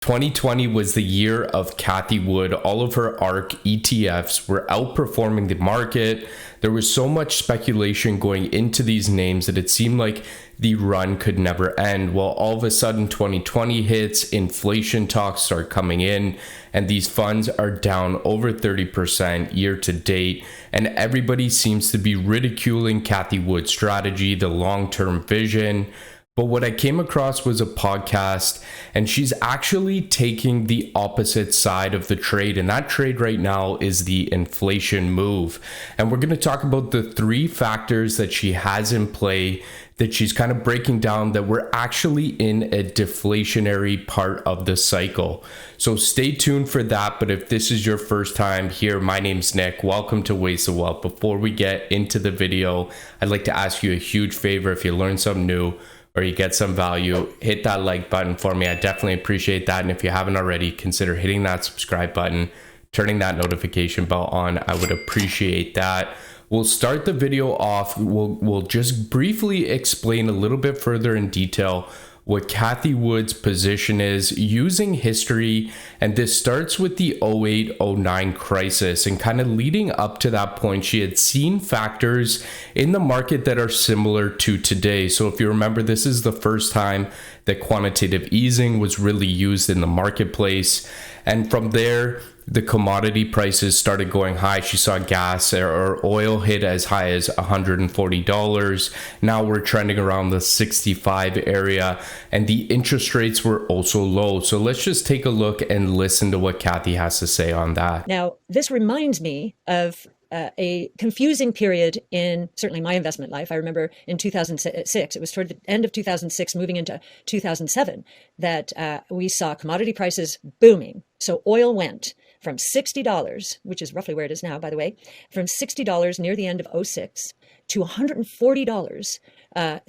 2020 was the year of Cathie Wood. All of her ARK ETFs were outperforming the market. There was so much speculation going into these names that it seemed like the run could never end. Well, all of a sudden 2020 hits, inflation talks start coming in, and these funds are down over 30% year to date. And everybody seems to be ridiculing Cathie Wood's strategy, the long-term vision. But what I came across was a podcast, and she's actually taking the opposite side of the trade. And that trade right now is the inflation move. And we're going to talk about the three factors that she has in play that she's kind of breaking down, that we're actually in a deflationary part of the cycle. So stay tuned for that. But if this is your first time here, my name's Nick. Welcome to Waste of Wealth. Before we get into the video, I'd like to ask you a huge favor. If you learn something new, or you get some value, hit that like button for me. I definitely appreciate that. And if you haven't already, consider hitting that subscribe button, turning that notification bell on. I would appreciate that. We'll start the video off. We'll just briefly explain a little bit further in detail what Cathie Wood's position is using history. And this starts with the 08-09 crisis, and kind of leading up to that point, she had seen factors in the market that are similar to today. So if you remember, this is the first time that quantitative easing was really used in the marketplace. And from there, the commodity prices started going high. She saw gas or oil hit as high as $140. Now we're trending around the 65 area, and the interest rates were also low. So let's just take a look and listen to what Cathie has to say on that. Now, this reminds me of a confusing period in certainly my investment life. I remember in 2006, it was toward the end of 2006, moving into 2007, that we saw commodity prices booming. So oil went from $60, which is roughly where it is now, by the way, from $60 near the end of 06 to $140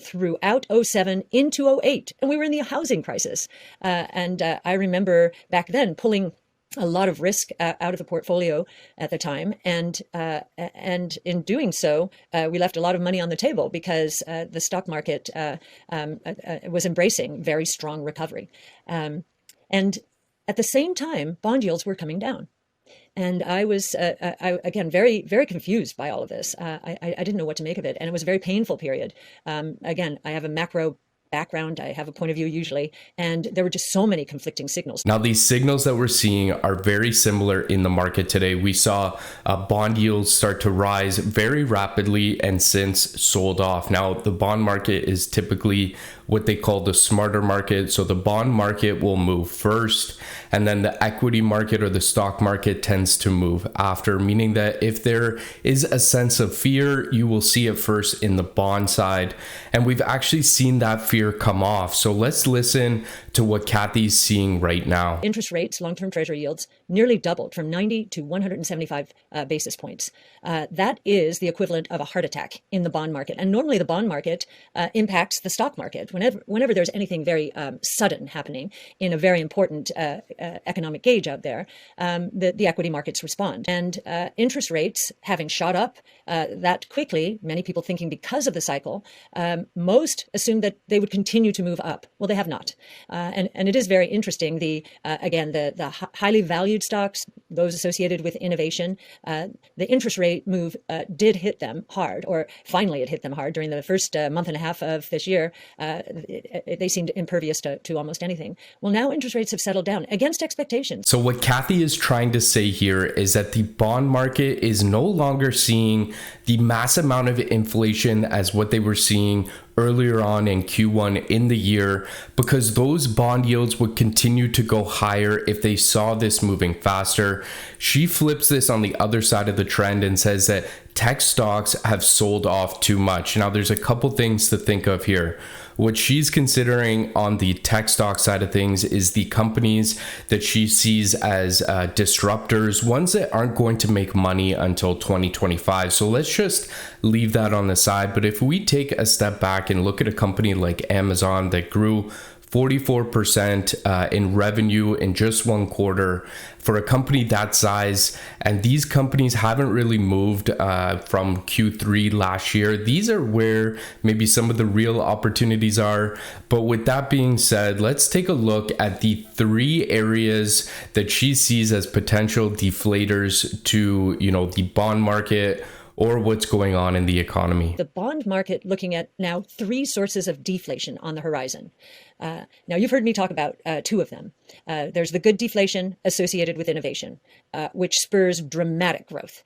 throughout 07 into 08. And we were in the housing crisis. And I remember back then pulling a lot of risk out of the portfolio at the time. And in doing so, we left a lot of money on the table because the stock market was embracing very strong recovery. And at the same time, bond yields were coming down. And I was, again, very, very confused by all of this. I didn't know what to make of it. And it was a very painful period. Again, I have a macro background. I have a point of view usually, and there were just so many conflicting signals. Now, these signals that we're seeing are very similar in the market today. We saw bond yields start to rise very rapidly and since sold off. Now, the bond market is typically what they call the smarter market. So the bond market will move first, and then the equity market or the stock market tends to move after, meaning that if there is a sense of fear, you will see it first in the bond side. And we've actually seen that fear come off. So let's listen to what Cathie's seeing right now. Interest rates, long-term treasury yields, nearly doubled from 90 to 175 basis points. That is the equivalent of a heart attack in the bond market. And normally the bond market impacts the stock market. Whenever there's anything very sudden happening in a very important economic gauge out there, the equity markets respond. And interest rates having shot up that quickly, many people thinking because of the cycle, most assumed that they would continue to move up. Well, they have not. And it is very interesting. Again, the highly valued stocks, those associated with innovation, the interest rate move did hit them hard, or finally it hit them hard during the first month and a half of this year. They seemed impervious to almost anything. Well, now interest rates have settled down against expectations. So what Cathie is trying to say here is that the bond market is no longer seeing the massive amount of inflation as what they were seeing earlier on in Q1 in the year, because those bond yields would continue to go higher if they saw this moving faster. She flips this on the other side of the trend and says that tech stocks have sold off too much. Now, there's a couple things to think of here. What she's considering on the tech stock side of things is the companies that she sees as disruptors, ones that aren't going to make money until 2025. So let's just leave that on the side. But if we take a step back and look at a company like Amazon that grew 44% in revenue in just one quarter for a company that size. And these companies haven't really moved from Q3 last year. These are where maybe some of the real opportunities are. But with that being said, let's take a look at the 3 areas that she sees as potential deflators to, the bond market or what's going on in the economy. The bond market looking at now 3 sources of deflation on the horizon. Now, you've heard me talk about 2 of them. There's the good deflation associated with innovation, which spurs dramatic growth.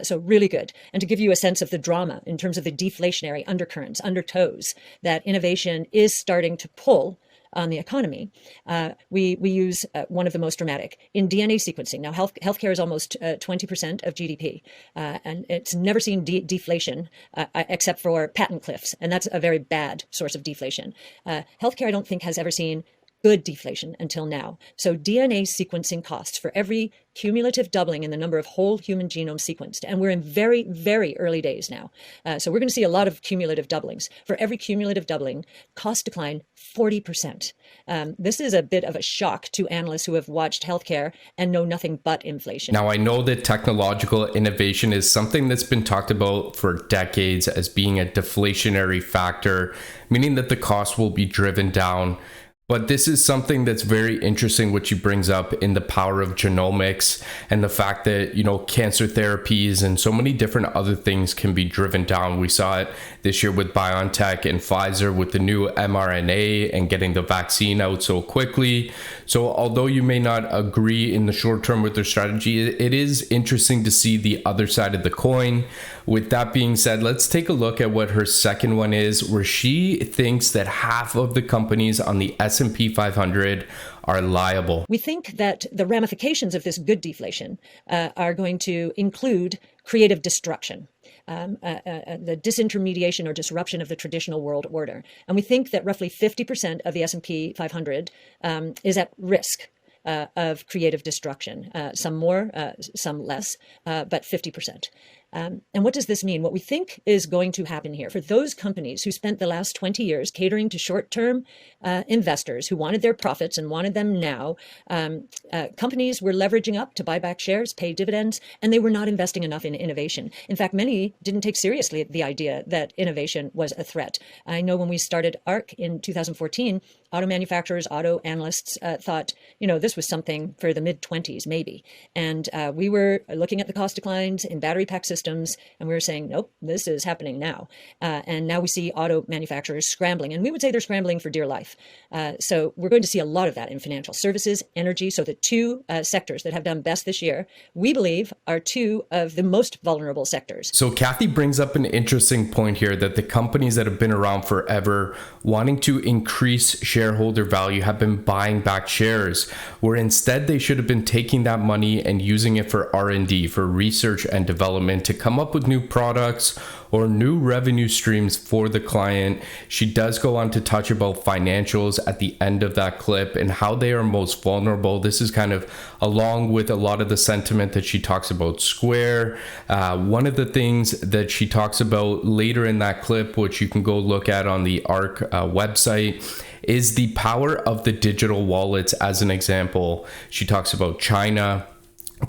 So really good. And to give you a sense of the drama in terms of the deflationary undercurrents, undertows, that innovation is starting to pull on the economy, we use one of the most dramatic in DNA sequencing. Now, healthcare is almost 20% of GDP, and it's never seen deflation except for patent cliffs, and that's a very bad source of deflation. Healthcare, I don't think, has ever seen good deflation until now. So DNA sequencing costs for every cumulative doubling in the number of whole human genome sequenced. And we're in very, very early days now. So we're going to see a lot of cumulative doublings. For every cumulative doubling, costs decline 40%. This is a bit of a shock to analysts who have watched healthcare and know nothing but inflation. Now, I know that technological innovation is something that's been talked about for decades as being a deflationary factor, meaning that the cost will be driven down. But this is something that's very interesting, which he brings up in the power of genomics and the fact that, cancer therapies and so many different other things can be driven down. We saw it this year with BioNTech and Pfizer with the new mRNA and getting the vaccine out so quickly. So although you may not agree in the short term with their strategy, it is interesting to see the other side of the coin. With that being said, let's take a look at what her second one is, where she thinks that half of the companies on the S&P 500 are liable. We think that the ramifications of this good deflation are going to include creative destruction, the disintermediation or disruption of the traditional world order. And we think that roughly 50% of the S&P 500 is at risk of creative destruction, some more, some less, but 50%. And what does this mean? What we think is going to happen here for those companies who spent the last 20 years catering to short-term investors who wanted their profits and wanted them now, companies were leveraging up to buy back shares, pay dividends, and they were not investing enough in innovation. In fact, many didn't take seriously the idea that innovation was a threat. I know when we started ARK in 2014, auto manufacturers, auto analysts thought, this was something for the mid-20s, maybe. And we were looking at the cost declines in battery pack systems, and we were saying, nope, this is happening now. And now we see auto manufacturers scrambling, and we would say they're scrambling for dear life. So we're going to see a lot of that in financial services, energy. So the 2 sectors that have done best this year, we believe, are 2 of the most vulnerable sectors. So Cathie brings up an interesting point here, that the companies that have been around forever wanting to increase shareholder value have been buying back shares, where instead they should have been taking that money and using it for R&D, for research and development, to come up with new products or new revenue streams for the client. She does go on to touch about financials at the end of that clip and how they are most vulnerable. This is kind of along with a lot of the sentiment that she talks about Square. One of the things that she talks about later in that clip, which you can go look at on the ARK website, is the power of the digital wallets. As an example, she talks about China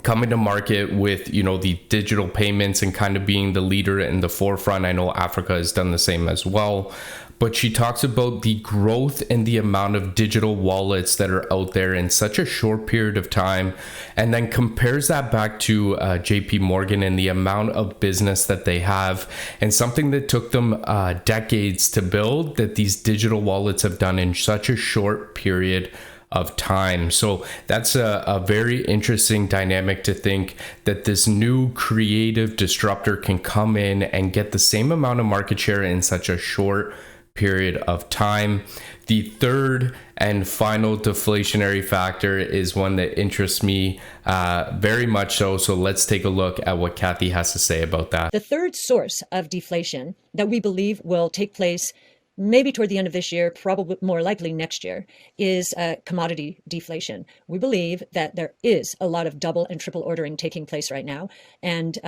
coming to market with, the digital payments and kind of being the leader in the forefront. I know Africa has done the same as well. But she talks about the growth and the amount of digital wallets that are out there in such a short period of time, and then compares that back to JP Morgan and the amount of business that they have, and something that took them decades to build, that these digital wallets have done in such a short period of time. So that's a very interesting dynamic to think that this new creative disruptor can come in and get the same amount of market share in such a short period of time. The third and final deflationary factor is one that interests me very much so. So let's take a look at what Cathie has to say about that. The third source of deflation that we believe will take place maybe toward the end of this year, probably more likely next year, is commodity deflation. We believe that there is a lot of double and triple ordering taking place right now, and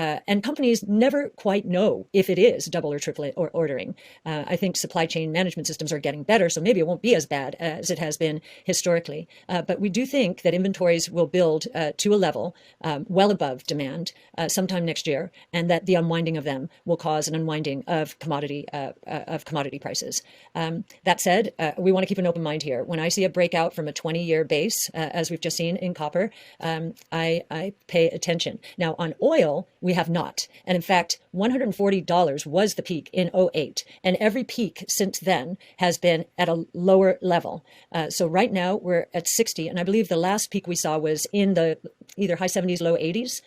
companies never quite know if it is double or triple ordering. I think supply chain management systems are getting better, so maybe it won't be as bad as it has been historically. But we do think that inventories will build to a level well above demand sometime next year, and that the unwinding of them will cause an unwinding of commodity prices. That said, we want to keep an open mind here. When I see a breakout from a 20-year base, as we've just seen in copper, I pay attention. Now, on oil, we have not. And in fact, $140 was the peak in '08. And every peak since then has been at a lower level. So right now, we're at 60. And I believe the last peak we saw was in the either high 70s, low 80s.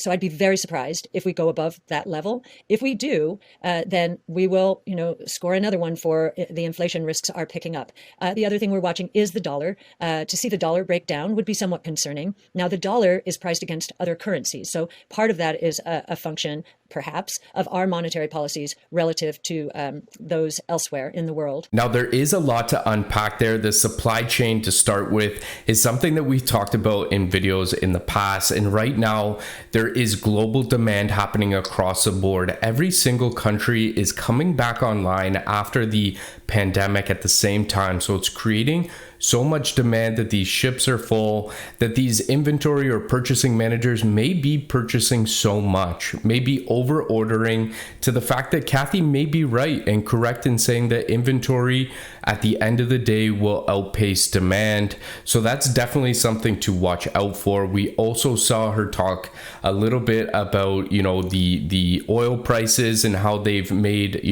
So I'd be very surprised if we go above that level. If we do, then we will, score another one for the inflation risks are picking up. The other thing we're watching is the dollar. To see the dollar break down would be somewhat concerning. Now, the dollar is priced against other currencies. So part of that is a function, perhaps, of our monetary policies relative to those elsewhere in the world. Now, there is a lot to unpack there. The supply chain, to start with, is something that we've talked about in videos in the past. And right now, there is global demand happening across the board. Every single country is coming back online after the pandemic at the same time. So it's creating so much demand that these ships are full, that these inventory or purchasing managers may be purchasing so much, may be over ordering, to the fact that Cathie may be right and correct in saying that inventory at the end of the day will outpace demand. So that's definitely something to watch out for. We also saw her talk a little bit about, the oil prices and how they've made,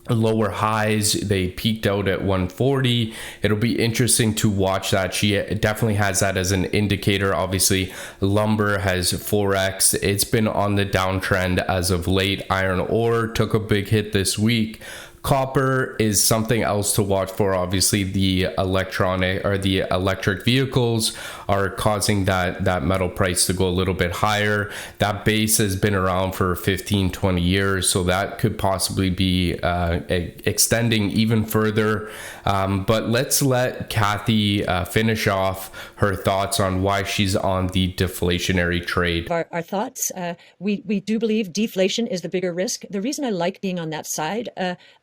lower highs. They peaked out at 140. It'll be interesting to watch that. She definitely has that as an indicator. Obviously, lumber has 4x. It's been on the downtrend as of late. Iron ore took a big hit this week. Copper is something else to watch for. Obviously, the electric vehicles are causing that metal price to go a little bit higher. That base has been around for 15, 20 years, so that could possibly be extending even further. But let's let Cathie finish off her thoughts on why she's on the deflationary trade. Our thoughts, we do believe deflation is the bigger risk. The reason I like being on that side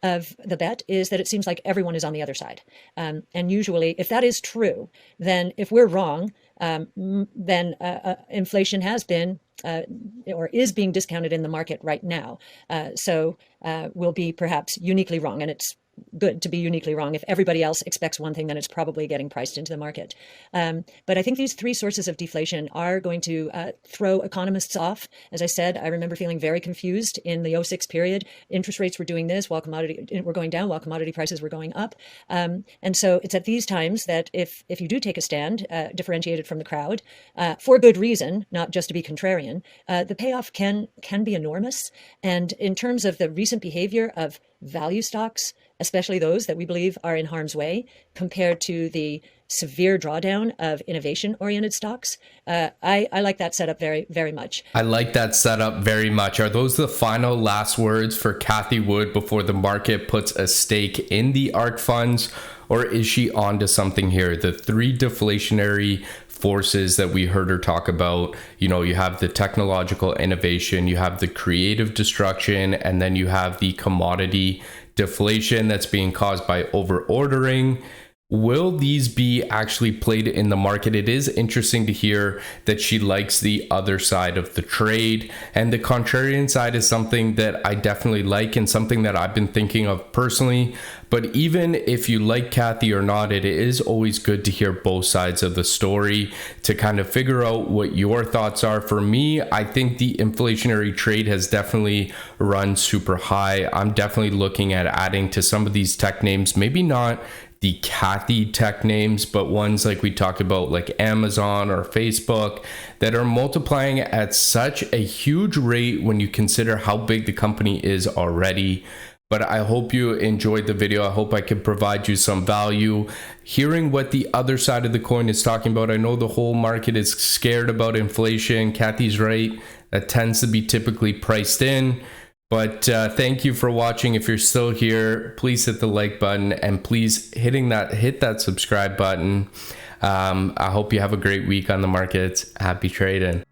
of the bet is that it seems like everyone is on the other side. And usually, if that is true, then if we're wrong, then inflation has been or is being discounted in the market right now. So we'll be perhaps uniquely wrong. And it's good to be uniquely wrong. If everybody else expects one thing, then it's probably getting priced into the market. But I think these three sources of deflation are going to throw economists off. As I said, I remember feeling very confused in the '06 period. Interest rates were doing this while commodity were going down, while commodity prices were going up. And so it's at these times that if you do take a stand, differentiated from the crowd, for good reason, not just to be contrarian, the payoff can be enormous. And in terms of the recent behavior of value stocks, especially those that we believe are in harm's way, compared to the severe drawdown of innovation-oriented stocks, I like that setup very, very much. I like that setup very much. Are those the final last words for Cathie Wood before the market puts a stake in the ARK funds, or is she onto something here? The three deflationary forces that we heard her talk about, you have the technological innovation, you have the creative destruction, and then you have the commodity deflation that's being caused by over ordering. Will these be actually played in the market? It is interesting to hear that she likes the other side of the trade, and the contrarian side is something that I definitely like and something that I've been thinking of personally. But even if you like Cathie or not, it is always good to hear both sides of the story to kind of figure out what your thoughts are. For me, I think the inflationary trade has definitely run super high. I'm definitely looking at adding to some of these tech names, maybe not the Cathie tech names, but ones like we talked about, like Amazon or Facebook, that are multiplying at such a huge rate when you consider how big the company is already. But I hope you enjoyed the video. I hope I could provide you some value. Hearing what the other side of the coin is talking about, I know the whole market is scared about inflation. Cathie's right. That tends to be typically priced in. But thank you for watching. If you're still here, please hit the like button and please hit that subscribe button. I hope you have a great week on the markets. Happy trading.